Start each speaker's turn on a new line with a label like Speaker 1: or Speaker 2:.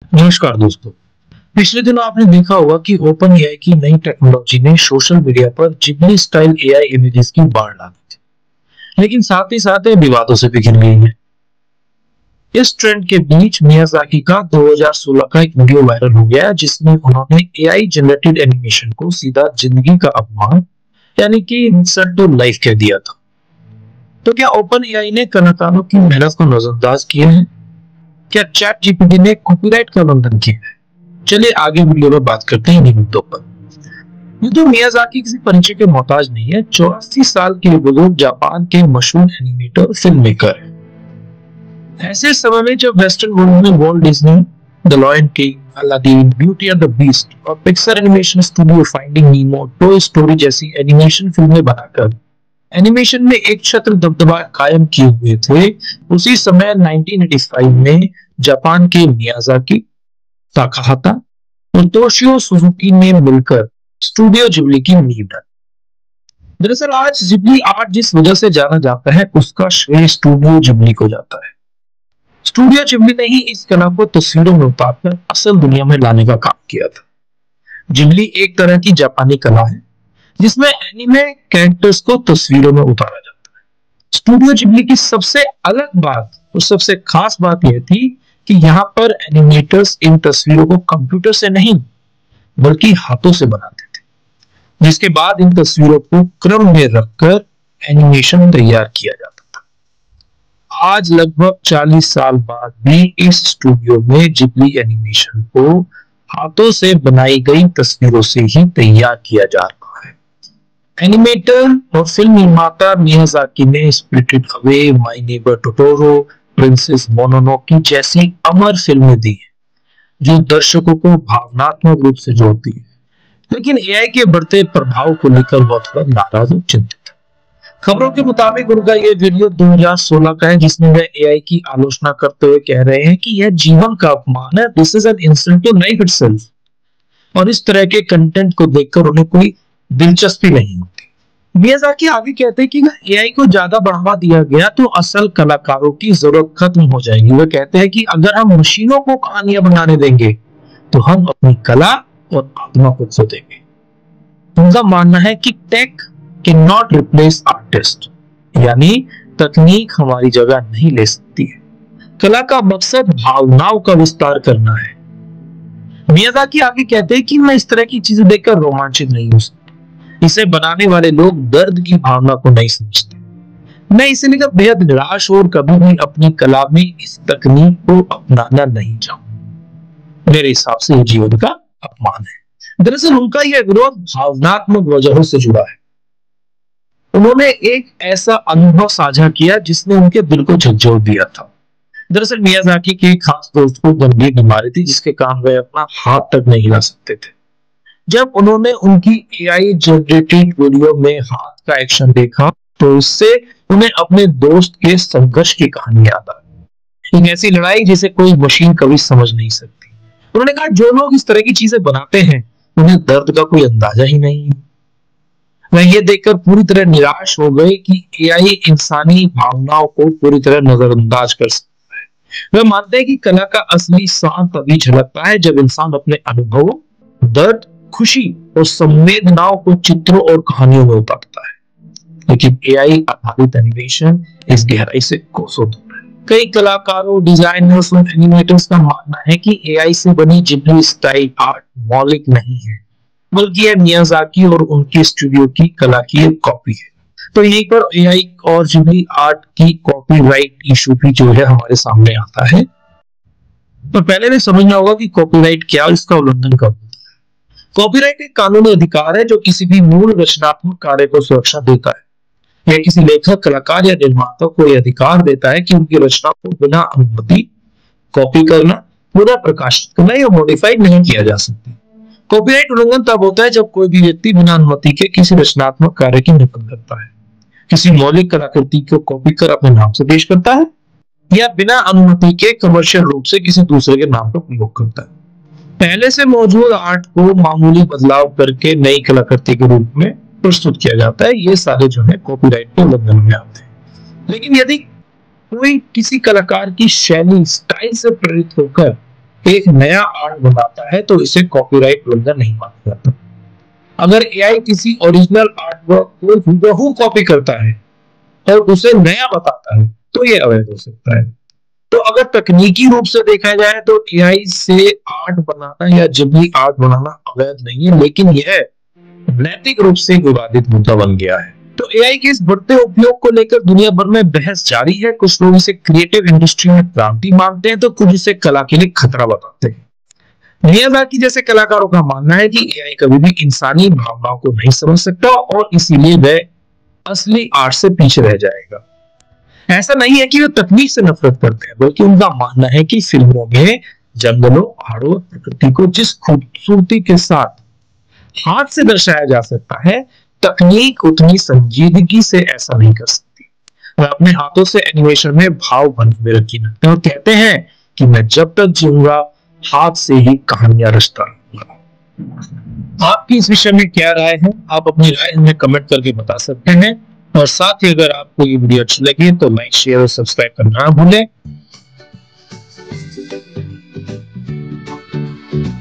Speaker 1: नमस्कार दोस्तों। पिछले दिनों आपने देखा होगा कि ओपन एआई की नई टेक्नोलॉजी ने सोशल मीडिया पर जिब्ली स्टाइल एआई इमेजेस की बाढ़ ला दी थी, लेकिन साथ ही साथ ये विवादों से भी घिर गई है। इस ट्रेंड के बीच मियाजाकी का 2016 का एक वीडियो वायरल हो गया जिसमें उन्होंने एआई जनरेटेड एनिमेशन को सीधा जिंदगी का अपमान यानी कि इंसल्ट टू लाइफ कह दिया था। तो क्या ओपन एआई ने कलाकारों की मेहनत को नजरअंदाज किया है? क्या चैट जीपीटी ने कॉपीराइट का उल्लंघन किया है? चलिए आगे वीडियो में बात करते हैं इन्हीं मुद्दों पर। ये तो मियाजाकी किसी परिचय के मोहताज नहीं है। 84 साल के बुजुर्ग जापान के मशहूर एनिमेटर और फिल्म मेकर है। ऐसे समय में जब वेस्टर्न वर्ल्ड में Walt Disney, the lion king, Aladdin, beauty and the beast और पिक्सर एनिमेशन स्टूडियो फाइंडिंग नीमो, टॉय स्टोरी जैसी एनिमेशन फिल्में बनाकर एनिमेशन में एक छत्र दबदबा कायम किए हुए थे, उसी समय 1985 में जापान के मियाजाकी, ताकाहाता और तोशियो सुजुकी ने मिलकर स्टूडियो जिब्ली की नींव डाली। दरअसल आज जिब्ली आर्ट जिस वजह से जाना जाता है उसका श्रेय स्टूडियो जिब्ली को जाता है। स्टूडियो जिब्ली ने ही इस कला को तस्वीरों में उतारकर असल दुनिया में लाने का काम किया था। जिब्ली एक तरह की जापानी कला है जिसमें एनिमे कैरेक्टर्स को तस्वीरों में उतारा जाता है। स्टूडियो जिब्ली की सबसे अलग बात और सबसे खास बात यह थी कि यहाँ पर एनिमेटर्स इन तस्वीरों को कंप्यूटर से नहीं बल्कि हाथों से बनाते थे, जिसके बाद इन तस्वीरों को क्रम में रखकर एनिमेशन तैयार किया जाता था। आज लगभग 40 साल बाद भी इस स्टूडियो में जिब्ली एनिमेशन को हाथों से बनाई गई तस्वीरों से ही तैयार किया जा रहा है। एनिमेटर और फिल्म निर्माता मियाजाकी ने Spirited Away, My Neighbor Totoro, Princess Mononoke जैसी अमर फिल्में दी जो दर्शकों को भावनात्मक रूप से जोड़ती है, लेकिन एआई के बढ़ते प्रभाव को लेकर वह थोड़ा नाराज और चिंतित है। खबरों के मुताबिक उनका यह वीडियो 2016 का है जिसमें वे एआई की आलोचना करते हुए कह रहे हैं कि यह जीवन का अपमान है, this is an insult to life itself. और इस तरह के कंटेंट को देखकर उन्हें कोई दिलचस्पी नहीं होती। मियाजाकी आगे कहते हैं कि अगर एआई को ज्यादा बढ़ावा दिया गया तो असल कलाकारों की जरूरत खत्म हो जाएगी। वे कहते हैं कि अगर हम मशीनों को कहानियां बनाने देंगे तो हम अपनी कला और आत्मा को खो देंगे। उनका मानना है कि tech can not replace artist, यानी तकनीक हमारी जगह नहीं ले सकती है। कला का मकसद भावनाओं का विस्तार करना है। मियाजाकी आगे कहते हैं कि मैं इस तरह की चीजें देखकर रोमांचित नहीं हो सकता। इसे बनाने वाले लोग दर्द की भावना को नहीं समझते। मैं इसे लेकर बेहद निराश और कभी भी अपनी कला में इस तकनीक को अपनाना नहीं चाहूंगा। मेरे हिसाब से यह जीवन का अपमान है। दरअसल उनका यह विरोध भावनात्मक वजहों से जुड़ा है। उन्होंने एक ऐसा अनुभव साझा किया जिसने उनके दिल को झकझोर दिया था। दरअसल मियाजाकी के एक खास दोस्त को गंभीर बीमारी थी जिसके कारण वे अपना हाथ तक नहीं हिला सकते थे। जब उन्होंने उनकी एआई जनरेटेड वीडियो में हाथ का एक्शन देखा तो इससे उन्हें अपने दोस्त के संघर्ष की कहानी याद आई। एक ऐसी लड़ाई जिसे कोई मशीन कभी समझ नहीं सकती। उन्होंने कहा जो लोग इस तरह की चीजें बनाते हैं उन्हें दर्द का कोई अंदाजा ही नहीं है। वह ये देखकर पूरी तरह निराश हो गए कि एआई इंसानी भावनाओं को पूरी तरह नजरअंदाज कर सकता है। वह मानते हैं कि कला का असली शान तभी झलकता है जब इंसान अपने अनुभवों, दर्द, खुशी और संवेदनाओं को चित्रों और कहानियों में उतारता है। लेकिन एआई आधारित एनिमेशन इस गहराई से कोसों दूर है। कई कलाकारों, डिजाइनर्स और एनिमेटर्स का मानना है कि एआई से बनी जिब्ली स्टाइल आर्ट मौलिक नहीं है, बल्कि यह मियाजाकी और उनके स्टूडियो की कला की एक कॉपी है। तो यहीं पर एआई और जिब्ली आर्ट की कॉपीराइट इशू भी जो है हमारे सामने आता है। तो पहले हमें समझना होगा कि कॉपीराइट क्या है, इसका उल्लंघन कब होता है। कॉपीराइट एक कानूनी अधिकार है जो किसी भी मूल रचनात्मक कार्य को सुरक्षा देता है। यह किसी लेखक, कलाकार या निर्माता को यह अधिकार देता है कि उनकी रचना को बिना अनुमति कॉपी करना, पुनः प्रकाशित करना या मॉडिफाई नहीं किया जा सकता। कॉपीराइट उल्लंघन तब होता है जब कोई भी व्यक्ति बिना अनुमति के किसी रचनात्मक कार्य की नकल करता है, किसी मौलिक कलाकृति को कॉपी कर अपने नाम से पेश करता है या बिना अनुमति के कमर्शियल रूप से किसी दूसरे के नाम पर प्रयोग करता है। पहले से मौजूद आर्ट को मामूली बदलाव करके नई कलाकृति के रूप में प्रस्तुत किया जाता है। ये सारे जो है कॉपीराइट के उल्लंघन में आते हैं। लेकिन यदि कोई किसी कलाकार की शैली, स्टाइल से प्रेरित होकर एक नया आर्ट बनाता है तो इसे कॉपीराइट उल्लंघन नहीं माना जाता। अगर एआई किसी ओरिजिनल आर्ट वर्क को हूबहू कॉपी करता है और उसे नया बताता है तो ये अवैध हो सकता है। तो अगर तकनीकी रूप से देखा जाए तो एआई से आर्ट बनाना या जिबली आर्ट बनाना अवैध नहीं है, लेकिन यह नैतिक रूप से विवादित मुद्दा बन गया है। तो एआई के इस बढ़ते उपयोग को लेकर दुनिया भर में बहस जारी है। कुछ लोग इसे क्रिएटिव इंडस्ट्री में क्रांति मानते हैं तो कुछ इसे कला के लिए खतरा बताते हैं। मियाजाकी जैसे कलाकारों का मानना है कि एआई कभी भी इंसानी भावनाओं को नहीं समझ सकता और इसीलिए वह असली आर्ट से पीछे रह जाएगा। ऐसा नहीं है कि वे तकनीक से नफरत करते हैं, बल्कि उनका मानना है कि फिल्मों में जंगलों, पहाड़ों, प्रकृति को जिस खूबसूरती के साथ हाथ से दर्शाया जा सकता है, तकनीक उतनी संजीदगी से ऐसा नहीं कर सकती। वह अपने हाथों से एनिमेशन में भाव बन में रखी रखते हैं और कहते हैं कि मैं जब तक जीऊंगा हाथ से ही कहानियां रचता रहूंगा। आपकी इस विषय में क्या राय है? आप अपनी राय हमें कमेंट करके बता सकते हैं। और साथ ही अगर आपको ये वीडियो अच्छी लगी तो लाइक, शेयर और सब्सक्राइब करना ना भूलें।